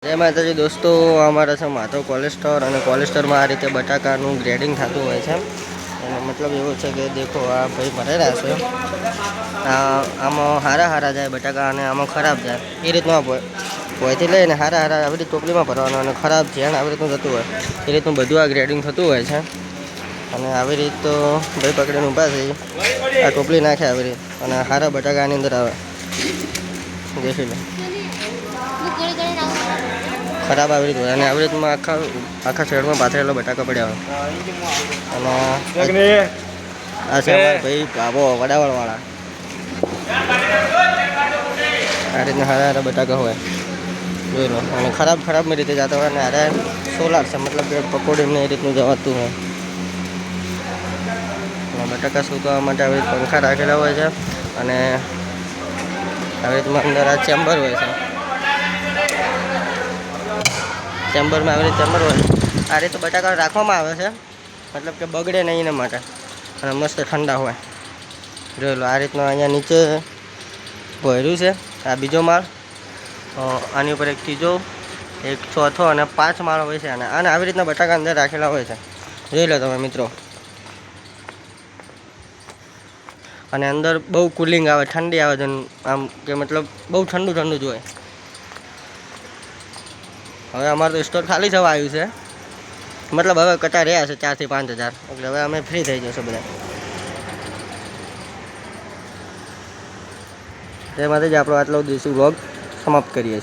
જય માતાજી દોસ્તો, અમારા છે માધવ કોલેસ્ટર અને કોલેસ્ટરમાં આ રીતે બટાકાનું ગ્રેડિંગ થતું હોય છે. એનો મતલબ એવો છે કે દેખો આ ભાઈ ભરેલા છે, આમાં હારા જાય બટાકા અને આમાં ખરાબ જાય એ રીતનું ભોયથી લઈને હારા આવી રીતે ટોપલીમાં ભરવાનું અને ખરાબ ધ્યાન આવી રીતનું થતું હોય એ રીતનું બધું આ ગ્રેડિંગ થતું હોય છે. અને આવી રીત તો ભાઈ પકડીને ઊભા થઈ આ ટોપલી નાખે આવી રીત અને હારા બટાકા આની અંદર આવે દેખી લે ખરાબ આવી રીતે હોય અને આવી રીતમાં આખા શેડમાં પાથરેલા બટાકા પડ્યા હોય. અને આ છે અમારા ભાઈ ભાભો વડાવળવાળા. આ રીતના હારા બટાકા હોય જોઈ લો અને ખરાબની રીતે જતા હોય અને હારે સોલાર છે, મતલબ કે પકોડીને એ રીતનું જવાતું હોય. બટાકા સૂકવવા માટે આવી રીતે પંખા રાખેલા હોય છે અને આવી રીતમાં અંદર આ ચેમ્બર હોય છે. ચેમ્બરમાં આવી રીતે ચેમ્બર હોય આ રીતે બટાકા રાખવામાં આવે છે, મતલબ કે બગડે નહીં એના માટે અને મસ્ત ઠંડા હોય. જોઈ લો આ રીતનું અહીંયા નીચે ભર્યું છે. આ બીજો માળ, આની ઉપર એક ત્રીજો, એક ચોથો અને 5 માળ હોય છે. અને આવી રીતના બટાકા અંદર રાખેલા હોય છે, જોઈ લો તમે મિત્રો. અને અંદર બહુ કુલિંગ આવે, ઠંડી આવે છે આમ કે મતલબ બહુ ઠંડુ જ હોય. હવે અમારું તો સ્ટોર ખાલી થવા આવ્યું છે, મતલબ હવે કટા રહ્યા છે 4 થી 5 હજાર, એટલે હવે અમે ફ્રી થઈ જશે બધા. તેમાંથી જ આપણો આટલો દેશી વ્લોગ સમાપ્ત કરીએ છીએ.